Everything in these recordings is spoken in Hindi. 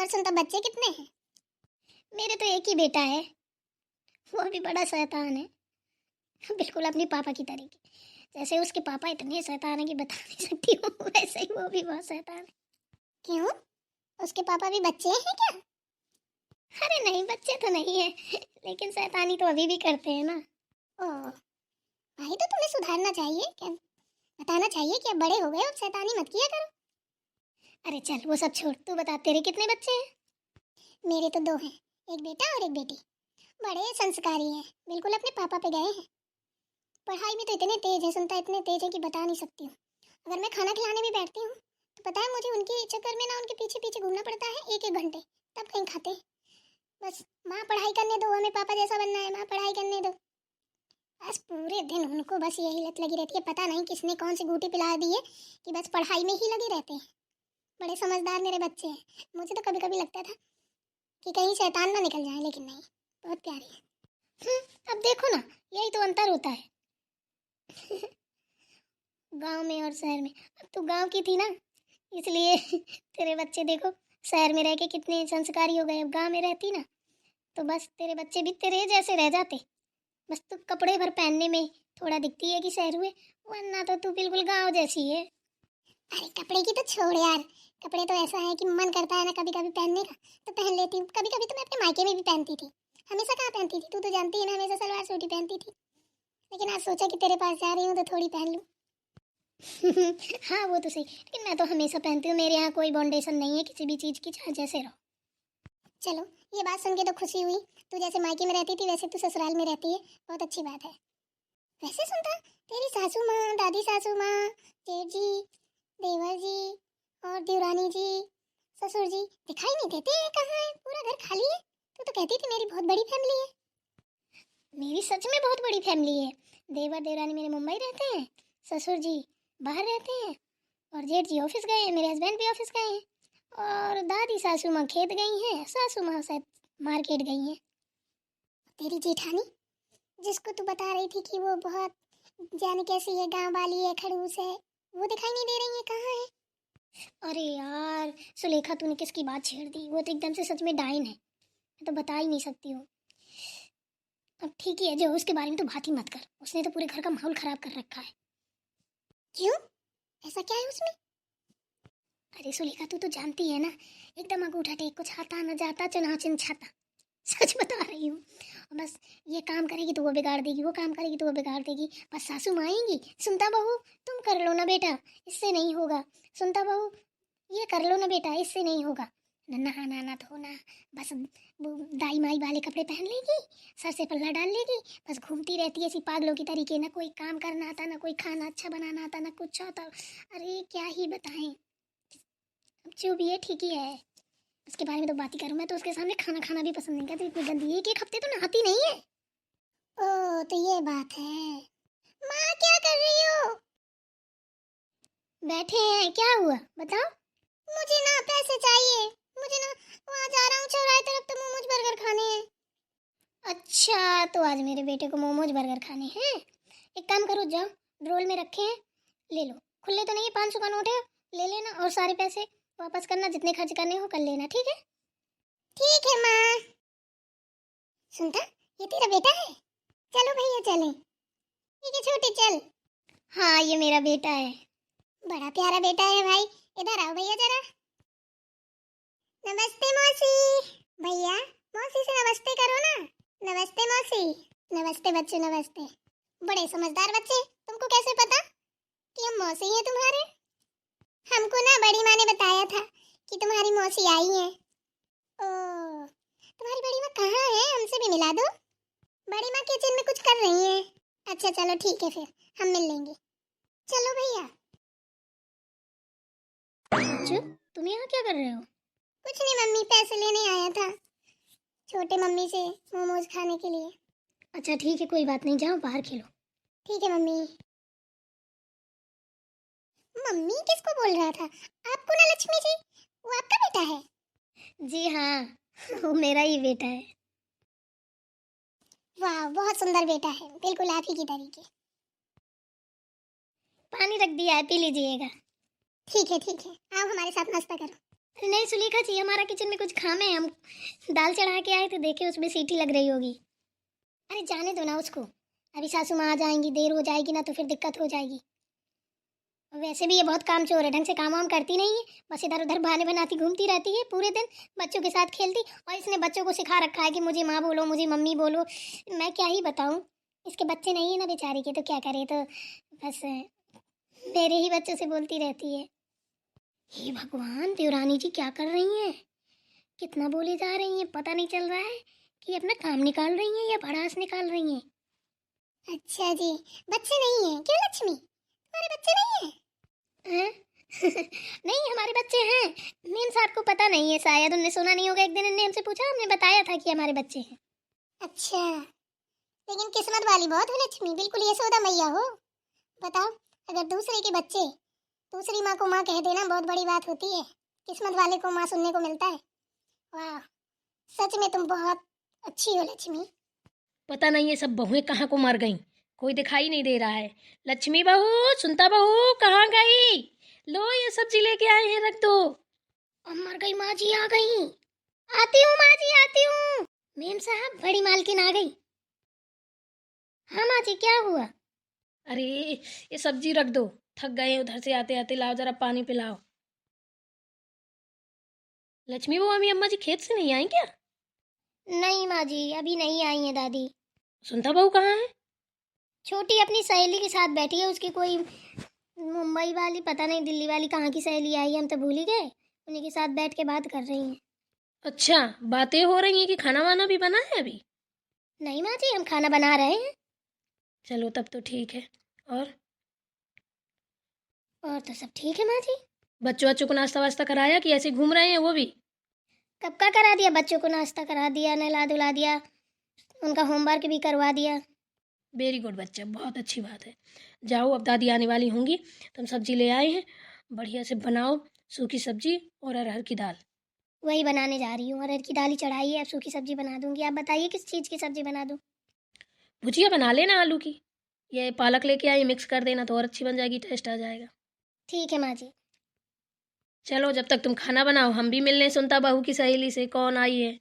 और सुन, तो बच्चे कितने हैं? मेरे तो एक ही बेटा है, वो भी बड़ा शैतान है। बिल्कुल अपनी पापा की तरीके। जैसे उसके पापा इतने शैतान है कि बता नहीं सकती हूँ, वैसे ही वो भी बहुत शैतान है। क्यों, उसके पापा भी बच्चे हैं क्या? अरे नहीं, बच्चे तो नहीं है, लेकिन शैतानी तो अभी भी करते हैं ना। ओह भाई, तो तुम्हें सुधारना चाहिए क्या, बताना चाहिए कि अब बड़े हो गए, अब शैतानी मत किया करो। अरे चल वो सब छोड़, तू बता तेरे कितने बच्चे हैं? मेरे तो 2 हैं, एक बेटा और एक बेटी। बड़े संस्कारी हैं, बिल्कुल अपने पापा पे गए हैं। पढ़ाई में तो इतने तेज है, सुनता इतने तेज है कि बता नहीं सकती हूँ। अगर मैं खाना खिलाने भी बैठती हूँ तो पता है, मुझे उनके चक्कर में ना उनके पीछे पीछे घूमना पड़ता है 1-1 घंटे, तब कहीं खाते हैं। बस माँ पढ़ाई करने दो, हमें पापा जैसा बनना है, माँ पढ़ाई करने दो। बस पूरे दिन उनको बस यही लत लगी रहती है, पता नहीं किसने कौन सी बूटी पिला दी है कि बस पढ़ाई में ही लगे रहते हैं। बड़े समझदार मेरे बच्चे हैं। मुझे तो कभी कभी लगता था कि कहीं शैतान ना निकल जाए, लेकिन नहीं, बहुत प्यारे हैं। अब देखो ना, यही तो अंतर होता है गांव में और शहर में। अब तू गांव की थी ना, इसलिए तेरे बच्चे देखो शहर में रह के कितने संस्कारी हो गए। अब गांव में रहती ना तो बस तेरे बच्चे भी तेरे जैसे रह जाते। बस तू कपड़े भर पहनने में थोड़ा दिखती है कि शहर में, वरना तो तू बिल्कुल गांव जैसी है। अरे कपड़े की तो छोड़ यार, कपड़े तो ऐसा है कि मन करता है ना कभी कभी पहनने का तो पहन लेती हूँ। कभी कभी तो मैं अपने मायके में भी पहनती थी। हमेशा कहाँ पहनती थी, तू तो जानती है ना, हमेशा सलवार सूट ही पहनती थी। लेकिन आज सोचा कि तेरे पास जा रही हूँ तो थोड़ी पहन लूँ। हाँ वो तो सही, लेकिन मैं तो हमेशा पहनती हूँ। मेरे यहाँ कोई बाउंडेशन नहीं है किसी भी चीज़ की, चाहे जैसे रहो। चलो, ये बात सुन के तो खुशी हुई। तू जैसे मायके में रहती थी वैसे तू ससुराल में रहती है, बहुत अच्छी बात है। वैसे सुनता, तेरी सासू माँ, दादी सासू माँ, जेठ जी, देवर जी और देवरानी जी, ससुर जी दिखाई नहीं देते हैं, कहाँ है? पूरा घर खाली है। तू तो कहती थी मेरी बहुत बड़ी फैमिली है। मेरी सच में बहुत बड़ी फैमिली है। देवर देवरानी मेरे मुंबई रहते हैं, ससुर जी बाहर रहते हैं, और जेठ जी ऑफिस गए हैं, मेरे हस्बैंड भी ऑफिस गए हैं, और दादी सासू माँ खेत गई हैं, सासू माँ शायद मार्केट गई हैं। तेरी जेठानी, जिसको तू बता रही थी कि वो बहुत जाने कैसी है, गांव वाली है, खड़ूस है, वो दिखाई नहीं दे रही है, कहाँ है? अरे यार सुलेखा, तूने किसकी बात छेड़ दी? वो तो एकदम से सच में डाइन है, मैं तो बता ही नहीं सकती हूँ। अब ठीक ही है, जो उसके बारे में तो बात ही मत कर, उसने तो पूरे घर का माहौल खराब कर रखा है। क्यों, ऐसा क्या है उसमें? अरे सुलेखा, तू तो जानती है ना, एकदम अंगूठा टेक, कुछ आता न जाता चुनाव चिन्ह छाता। सच बता रही हूँ। और बस ये काम करेगी तो वो बिगाड़ देगी, वो काम करेगी तो वो बिगाड़ देगी। बस सासू माँ आएंगी, सुनता बहू तुम कर लो ना बेटा, इससे नहीं होगा। सुनता बहू ये कर लो ना बेटा, इससे नहीं होगा। नहाना ना धोना, बस वो दाई माई वाले कपड़े पहन लेगी, सर से पल्ला डाल लेगी, बस घूमती रहती है ऐसी पागलों की तरीके। ना कोई काम करना आता, ना कोई खाना अच्छा बनाना आता, ना कुछ आता। अरे क्या ही बताएं। अब जो भी है ठीक ही है, उसके बारे में तो बात ही करूँ मैं तो उसके सामने खाना खाना भी पसंद नहीं करती, इतनी गंदी। एक हफ्ते तो नहाती नहीं है। ओ तो ये बात है। माँ क्या कर रही हो? बैठे हैं, क्या हुआ बताओ। मुझे ना पैसे चाहिए। मुझे ना वहाँ जा रहा हूँ चौराहे तरफ, तो मोमोज बर्गर खाने हैं। अच्छा तो आज मेरे बेटे को मोमोज बर्गर खाने हैं। एक काम करो, जाओ ड्रोल में रखे हैं, ले लो। खुले तो नहीं है, 500 का नोट है, ले लेना और सारे पैसे वापस करना, जितने खर्च करने हो कर लेना, ठीक है? ठीक है माँ। सुनता, ये तेरा बेटा है? चलो भैया चलें। ठीक है छोटे, चल। हाँ ये मेरा बेटा है। बड़ा प्यारा बेटा है भाई। इधर आओ भैया जरा। नमस्ते मौसी। भैया, मौसी से नमस्ते करो ना। नमस्ते मौसी। नमस्ते बच्चे, नमस्ते। बड़े समझदार बच्चे, तुमको कैसे पता कि हम मौसी हैं तुम्हारे? हमको ना बड़ी माँ ने बताया था कि तुम्हारी मौसी आई है। ओ, तुम्हारी बड़ी माँ कहाँ है? हमसे भी मिला दो। बड़ी माँ किचन में कुछ कर रही है। अच्छा चलो ठीक है, फिर हम मिल लेंगे। चलो भैया। बच्चों तुम यहाँ क्या कर रहे हो? कुछ नहीं मम्मी, पैसे लेने आया था छोटे मम्मी से मोमोज खाने के लिए। अच्छा ठीक है, कोई बात नहीं, जाओ बाहर खेलो। ठीक है मम्मी। मम्मी किसको बोल रहा था? आपको ना लक्ष्मी जी, वो आपका बेटा है? जी हाँ वो मेरा ही बेटा है। वाह, बहुत सुंदर बेटा है, बिल्कुल आप ही की तरीके। पानी रख दिया है, पी लीजिएगा। ठीक है ठीक है, आओ हमारे साथ नाश्ता करो। अरे नहीं सुलेखा जी, हमारा किचन में कुछ काम है। हम दाल चढ़ा के आए थे, देखे उसमें सीटी लग रही होगी। अरे जाने दो ना उसको, अभी सासू माँ आ जाएंगी, देर हो जाएगी ना तो फिर दिक्कत हो जाएगी। और वैसे भी ये बहुत काम चोर है, ढंग से काम वाम करती नहीं है, बस इधर उधर बहाने बनाती घूमती रहती है पूरे दिन, बच्चों के साथ खेलती। और इसने बच्चों को सिखा रखा है कि मुझे माँ बोलो, मुझे मम्मी बोलो। मैं क्या ही बताऊँ, इसके बच्चे नहीं है ना बेचारी के, तो क्या करे, तो बस मेरे ही बच्चों से बोलती रहती है। हे भगवान, देवरानी जी क्या कर रही हैं? कितना बोले जा रही हैं, पता नहीं चल रहा है कि अपना काम निकाल रही हैं या भड़ास निकाल रही हैं। अच्छा जी, बच्चे नहीं हैं क्यों लक्ष्मी? तुम्हारे बच्चे नहीं हैं? हैं? नहीं, हमारे बच्चे हैं। मेम साहब को पता नहीं है, शायद उनने सुना नहीं होगा। एक दिन इनने हमसे पूछा, हमने बताया था कि हमारे बच्चे हैं। अच्छा, लेकिन किस्मत वाली बहुत हो लक्ष्मी, बिल्कुल यशोदा मैया हो। बताओ, अगर दूसरे के बच्चे दूसरी माँ को माँ कह देना बहुत बड़ी बात होती है। किस्मत वाले को माँ सुनने को मिलता है। वाह, सच में तुम बहुत अच्छी हो लक्ष्मी। पता नहीं ये सब बहुएं कहाँ को मर गईं, कोई दिखाई नहीं दे रहा है। लक्ष्मी बहू, सुनता बहू, कहाँ गई? लो ये सब्जी लेके आए हैं, रख दो। अब मर गई माँ जी, आ गई। आती हूँ माँ जी, आती हूँ। मेम साहब, बड़ी मालकिन आ गई। हाँ माँ जी, क्या हुआ? अरे ये सब्जी रख दो, थक गए हैं उधर से आते आते, लाओ जरा पानी पिलाओ। लक्ष्मी बहू, अम्मी अम्मा जी खेत से नहीं आई क्या? नहीं माँ जी, अभी नहीं आई है दादी। सुनता बहू कहाँ है? छोटी अपनी सहेली के साथ बैठी है, उसकी कोई मुंबई वाली, पता नहीं दिल्ली वाली कहाँ की सहेली आई है, हम तो भूल ही गए। उन्हीं के साथ बैठ के बात कर रही हैं। अच्छा, बातें हो रही हैं कि खाना वाना भी बना है अभी? नहीं माँ जी, हम खाना बना रहे हैं। चलो तब तो ठीक है। और तो सब ठीक है माँ जी। बच्चों बच्चों को नाश्ता वास्ता कराया कि ऐसे घूम रहे हैं वो भी? कब का करा दिया, बच्चों को नाश्ता करा दिया, नहला धुला दिया, उनका होमवर्क भी करवा दिया। वेरी गुड बच्चा, बहुत अच्छी बात है। जाओ, अब दादी आने वाली होंगी, तुम सब्जी ले आए हैं, बढ़िया से बनाओ, सूखी सब्जी और अरहर की दाल। वही बनाने जा रही हूँ, अरहर की दाल ही चढ़ाई है, अब सूखी सब्जी बना दूंगी। आप बताइए किस चीज़ की सब्जी बना दूँ? भुजिया बना लेना आलू की, ये पालक लेके आई, मिक्स कर देना तो और अच्छी बन जाएगी, टेस्ट आ जाएगा। ठीक है माँ जी। चलो जब तक तुम खाना बनाओ, हम भी मिलने सुनता बहू की सहेली से कौन आई है।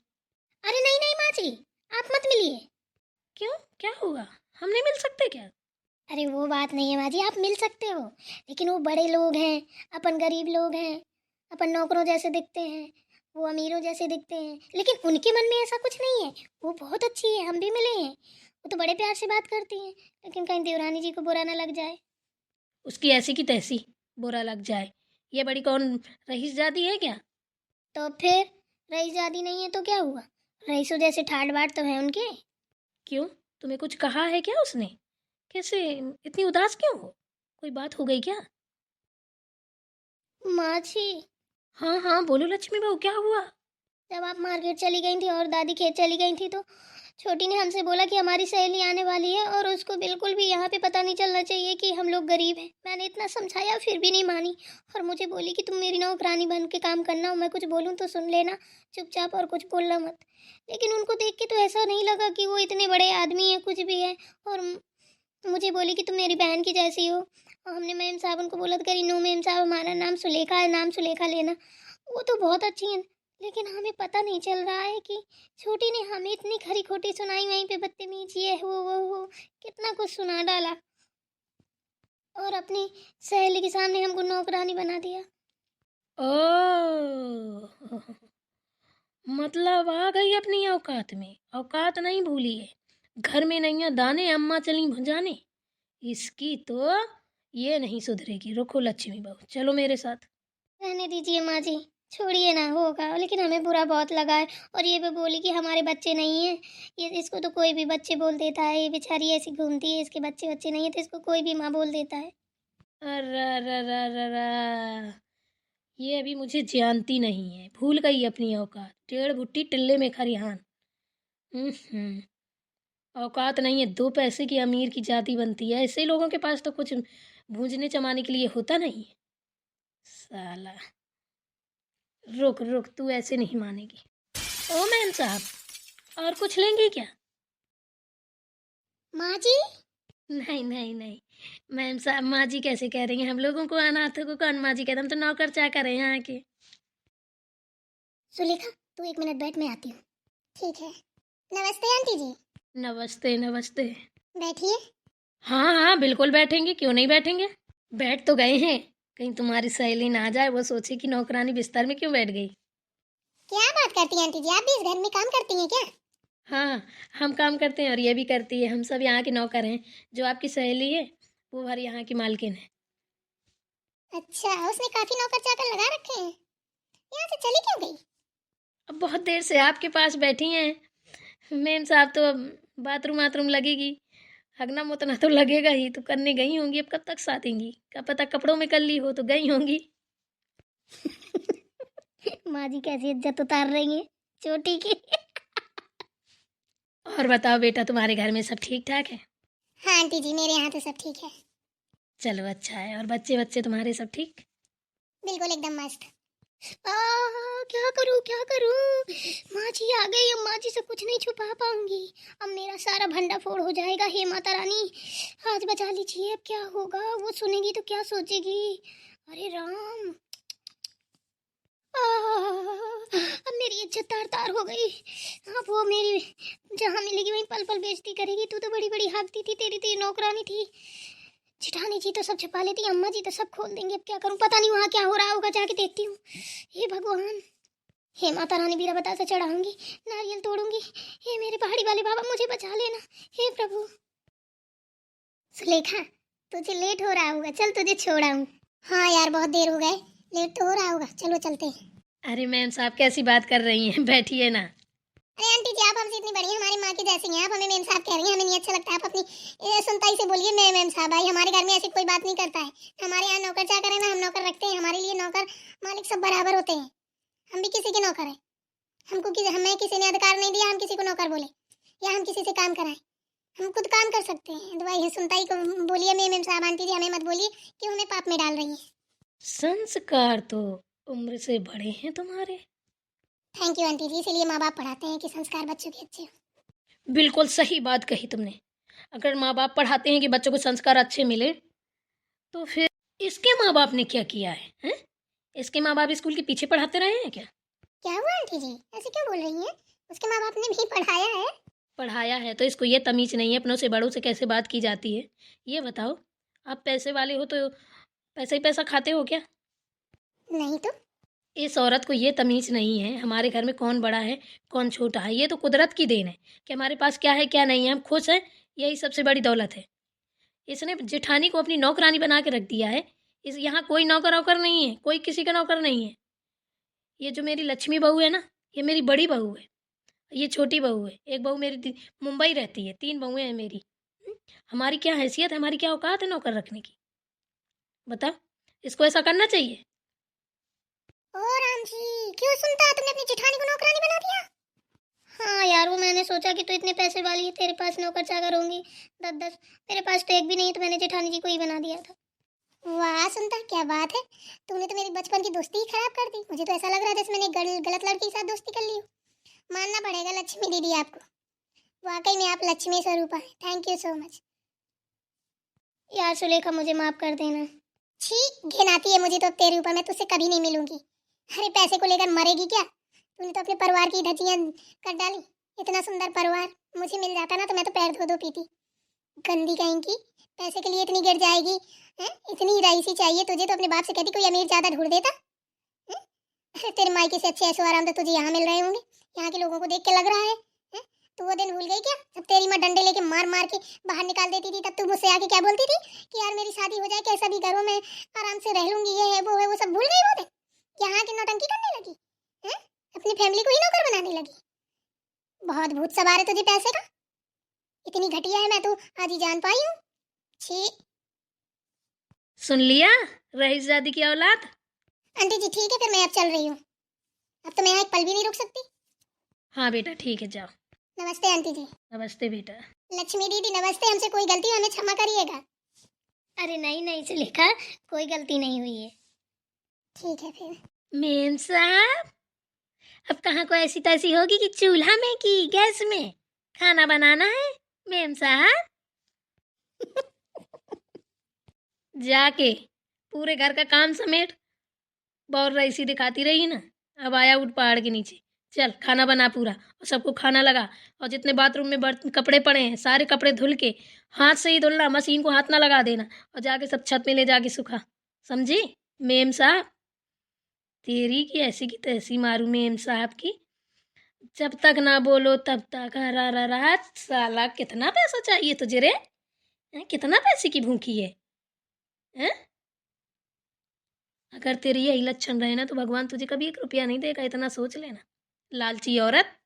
अरे नहीं नहीं माँ जी, आप मत मिलिए। क्यों, क्या हुआ? हम नहीं मिल सकते क्या? अरे वो बात नहीं है माँ जी, आप मिल सकते हो, लेकिन वो बड़े लोग हैं, अपन गरीब लोग हैं। अपन नौकरों जैसे दिखते हैं, वो अमीरों जैसे दिखते हैं, लेकिन उनके मन में ऐसा कुछ नहीं है। वो बहुत अच्छी है, हम भी मिले हैं। वो तो बड़े प्यार से बात करती हैं, लेकिन कहीं देवरानी जी को बुरा ना लग जाए। उसकी ऐसी की तैसी बुरा लग जाए, ये बड़ी कौन रईस जाती है क्या? तो फिर रईस जादी नहीं है तो क्या हुआ, रईसों जैसे ठाट बाट तो है उनके। क्यों, तुम्हें कुछ कहा है क्या उसने? कैसे इतनी उदास क्यों हो? कोई बात हो गई क्या? माँ जी, हाँ हाँ बोलो लक्ष्मी बहू, क्या हुआ? जब आप मार्केट चली गई थी और दादी खेत चली गई थी, तो छोटी ने हमसे बोला कि हमारी सहेली आने वाली है और उसको बिल्कुल भी यहाँ पे पता नहीं चलना चाहिए कि हम लोग गरीब हैं। मैंने इतना समझाया फिर भी नहीं मानी, और मुझे बोली कि तुम मेरी नौकरानी बन के काम करना, और मैं कुछ बोलूँ तो सुन लेना चुपचाप और कुछ बोलना मत। लेकिन उनको देख के तो ऐसा नहीं लगा कि वो इतने बड़े आदमी हैं, कुछ भी है। और मुझे बोली कि तुम मेरी बहन की जैसी हो। और हमने मेम साहब उनको बोला, तो करी नो मेम साहब, हमारा नाम सुलेखा है, नाम सुलेखा लेना। वो तो बहुत अच्छी हैं, लेकिन हमें पता नहीं चल रहा है कि छोटी ने हमें इतनी खरी खोटी सुनाई, वहीं पे बदतमीजी है, वो कितना कुछ सुना डाला, और अपनी सहेली के सामने हमको नौकरानी बना दिया। ओ, मतलब आ गई अपनी औकात में, औकात नहीं भूली है। घर में नहीं है दाने, अम्मा चली भुंजाने। इसकी तो ये नहीं सुधरेगी। रुको लक्ष्मी बहू, चलो मेरे साथ। रहने दीजिए माँ जी, छोड़िए ना, होगा, लेकिन हमें बुरा बहुत लगा है। और ये भी बोली कि हमारे बच्चे नहीं हैं। ये इसको तो कोई भी बच्चे बोल देता है, ये बेचारी ऐसी घूमती है, इसके बच्चे बच्चे नहीं है, तो इसको कोई भी माँ बोल देता है। अरे, ये अभी मुझे जानती नहीं है, भूल गई अपनी औकात। टेढ़ भुट्टी टिल्ले में खरिहान। औकात नहीं है, दो पैसे की अमीर की जाति बनती है। ऐसे लोगों के पास तो कुछ भूंजने चमाने के लिए होता नहीं है। साला, रुक रुक, तू ऐसे नहीं मानेगी। ओ मैम साहब, और कुछ लेंगी क्या? माँ जी, नहीं नहीं नहीं, मैम साहब माँ जी कैसे कह रही हैं? हम लोगों को अनाथों को कौन माँ जी कहते हैं? हम तो नौकर चाकर हैं यहाँ के। सुलेखा तू 1 मिनट बैठ, मैं आती हूँ। ठीक है। नमस्ते आंटी जी। नमस्ते नमस्ते। बैठिए। हाँ हाँ बिल्कुल बैठेंगे, क्यों नहीं बैठेंगे। बैठ तो गए हैं, कहीं तुम्हारी सहेली ना आ जाए वो सोचे कि नौकरानी बिस्तर में क्यों बैठ गई। क्या बात करती हैं आंटी जी, आप भी इस घर में काम करती हैं क्या? हाँ, हम काम करते हैं और ये भी करती है, हम सब यहाँ के नौकर हैं। जो आपकी सहेली है वो हमारी यहाँ की मालकिन है। अच्छा, उसने काफी नौकर चाकर लगा रखे हैं। यहाँ से चली क्यों गई? अब बहुत देर से आपके पास बैठी हैं मेम साहब, तो अब बाथरूम वाथरूम लगेगी, हगना मुतना तो लगेगा ही, तो करने गई होंगी। अब कब तक साथेंगी, क्या पता कपड़ों में कर ली हो तो गई होंगी। माँ जी कैसी इज्जत उतार रही है चोटी की। और बताओ बेटा, तुम्हारे घर में सब ठीक ठाक है? हाँ आंटी जी, मेरे यहाँ तो सब ठीक है। चलो अच्छा है। और बच्चे बच्चे तुम्हारे सब ठीक? बिल्कुल एकदम मस्त। आ, क्या करूँ क्या करूँ, माँ जी आ गई, अब माँ जी से कुछ नहीं छुपा पाऊंगी। अब मेरा सारा भंडा फोड़ हो जाएगा। हे माता रानी आज बचा लीजिए। अब क्या होगा, वो सुनेगी तो क्या सोचेगी। अरे राम, अब मेरी इज्जत तार तार हो गई। अब वो मेरी जहाँ मिलेगी वहीं पल पल बेइज्जती करेगी। तू तो बड़ी बड़ी हाँकती थी, तेरी तेरी नौकरानी थी। जिठानी जी तो सब छिपा लेती, अम्मा जी तो सब खोल देंगे। अब क्या करूं, पता नहीं वहाँ क्या हो रहा होगा, जाके देखती हूँ। हे भगवान, हे माता रानी, बीरा बतासा चढ़ाऊंगी, नारियल तोड़ूंगी। हे मेरे पहाड़ी वाले बाबा मुझे बचा लेना, हे प्रभु। सुलेखा तुझे लेट हो रहा होगा, चल तुझे छोड़ाऊं। हाँ यार, बहुत देर हो गए, लेट तो हो रहा होगा, चलो चलते हैं। अरे मैम साहब कैसी बात कर रही हैं, बैठिए ना। अरे आंटी जी, आप हमसे इतनी बड़ी हैं, हमारी माँ की जैसी हैं, आप हमें मेम साहब कह रही हैं, हमें नहीं अच्छा लगता। आप अपनी सुनताई से बोलिए मैं मेम साहब आई। हमारे घर में ऐसी कोई बात नहीं करता है। हमारे यहाँ नौकर चाकर है ना, हम नौकर रखते हैं। हमारे लिए नौकर मालिक सब बराबर होते हैं। हम भी किसी के नौकर हैं। हमें किसी ने अधिकार नहीं दिया हम किसी को नौकर बोले या हम किसी से काम कराएं। हम खुद काम कर सकते हैं। दवाई सुनताई को बोलिए मेम साहब, आंटी जी हमें मत बोलिए कि हमें पाप में डाल रही है। संस्कार तो उम्र से बड़े हैं तुम्हारे। थैंक यू आंटी जी, इसीलिए माँ बाप पढ़ाते हैं कि संस्कार बच्चों के अच्छे हो। बिल्कुल सही बात कही तुमने। अगर माँ बाप पढ़ाते हैं कि बच्चों को संस्कार अच्छे मिले, तो फिर इसके माँ बाप ने क्या किया है, हैं? इसके माँ बाप स्कूल के पीछे पढ़ाते रहे हैं क्या? क्या हुआ आंटी जी, ऐसे क्यों बोल रही हैं? उसके माँ बाप ने भी पढ़ाया है। पढ़ाया है तो इसको ये तमीज नहीं है अपनों से बड़ों से कैसे बात की जाती है। ये बताओ, आप पैसे वाले हो तो पैसा ही पैसा खाते हो क्या? नहीं तो। इस औरत को ये तमीज नहीं है हमारे घर में कौन बड़ा है कौन छोटा है। ये तो कुदरत की देन है कि हमारे पास क्या है क्या नहीं है, हम खुश हैं, यही सबसे बड़ी दौलत है। इसने जेठानी को अपनी नौकरानी बना के रख दिया है। इस यहाँ कोई नौकर वौकर नहीं है, कोई किसी का नौकर नहीं है। ये जो मेरी लक्ष्मी बहू है ना, ये मेरी बड़ी बहू है, ये छोटी बहू है। एक बहू मेरी मुंबई रहती है, 3 बहुएं हैं मेरी। हमारी क्या हैसियत है, हमारी क्या औकात है नौकर रखने की? बता, इसको ऐसा करना चाहिए? ओ राम जी, क्यों सुनता, तुमने अपनी जेठानी को नौकरानी बना दिया? हाँ यार, वो मैंने सोचा कि तू इतने पैसे वाली है, तेरे पास नौकर चाकर होंगी 10-10, मेरे पास तो एक भी नहीं, तो मैंने जेठानी जी को ही बना दिया था। वाह सुनता, क्या बात है, तूने तो मेरी बचपन की दोस्ती ही खराब कर दी। मुझे तो ऐसा लग रहा था जैसे मैंने गलत लड़की के साथ दोस्ती कर ली हो। मानना पड़ेगा लक्ष्मी दीदी आपको, वाकई में आप लक्ष्मी स्वरूपा है। Thank you so much. यार सुलेखा मुझे माफ कर देना। छी, घिन आती है मुझे तो अब तेरे ऊपर, मैं तुझसे कभी नहीं मिलूंगी। अरे पैसे को लेकर मरेगी क्या? तूने तो अपने परिवार की धज्जियां कर डाली। इतना सुंदर परिवार मुझे मिल जाता ना तो मैं तो पैर धो धो पीती। गंदी कहीं की, पैसे के लिए इतनी गिर जाएगी हैं? इतनी रईसी चाहिए तुझे तो अपने बाप से कहती कोई अमीर ज्यादा ढूंढ देता हैं? अरे तेरे मायके से अच्छे ऐशो आराम तो तुझे यहाँ मिल रहे होंगे। यहाँ के लोगों को देख के लग रहा है हैं? तू वो दिन भूल गई क्या जब तेरी माँ डंडे लेके मार मार के बाहर निकाल देती थी? तब तू मुझसे आके क्या बोलती थी कि यार मेरी शादी हो जाए, कैसा भी घरों में आराम से रह लूंगी, ये है वो सब भूल गई वो दिन? यहाँ की नौटंकी करने लगी हैं? अपनी फैमिली को ही नौकर बनाने लगी। बहुत भूत सवार है तुझे पैसे का। इतनी घटिया है मैं तो आज ही जान पाई हूँ। छी। सुन लिया, रईसजादी की औलाद। आंटी जी ठीक है, फिर मैं अब चल रही हूँ। अब तो मैं यहाँ एक पल भी नहीं रुक सकती। हाँ बेटा ठीक है, जाओ। नमस्ते आंटी जी। नमस्ते बेटा। लक्ष्मी दीदी नमस्ते, हमसे कोई गलती हमें क्षमा करिएगा। अरे नहीं नहीं सुलेखा, कोई गलती नहीं हुई है। ठीक है फिर। मेम साहब, अब कहाँ को ऐसी तैसी होगी कि चूल्हा में कि गैस में खाना बनाना है? मेम साहब जाके पूरे घर का काम समेट, बहुत रईसी दिखाती रही ना, अब आया उठ पहाड़ के नीचे। चल खाना बना पूरा और सबको खाना लगा। और जितने बाथरूम में बर्तन कपड़े पड़े हैं सारे कपड़े धुल के हाथ से ही धुलना, मशीन को हाथ ना लगा देना। और जाके सब छत में ले जाके सुखा, समझी मेम साहब? तेरी की ऐसी की तैसी मारू मेम साहब की। जब तक ना बोलो तब तक हरा साला कितना पैसा चाहिए तुझे रे? कितना पैसे की भूखी है? हैं? अगर तेरी यही लक्षण रहे ना तो भगवान तुझे कभी 1 रुपया नहीं देगा, इतना सोच लेना, लालची औरत।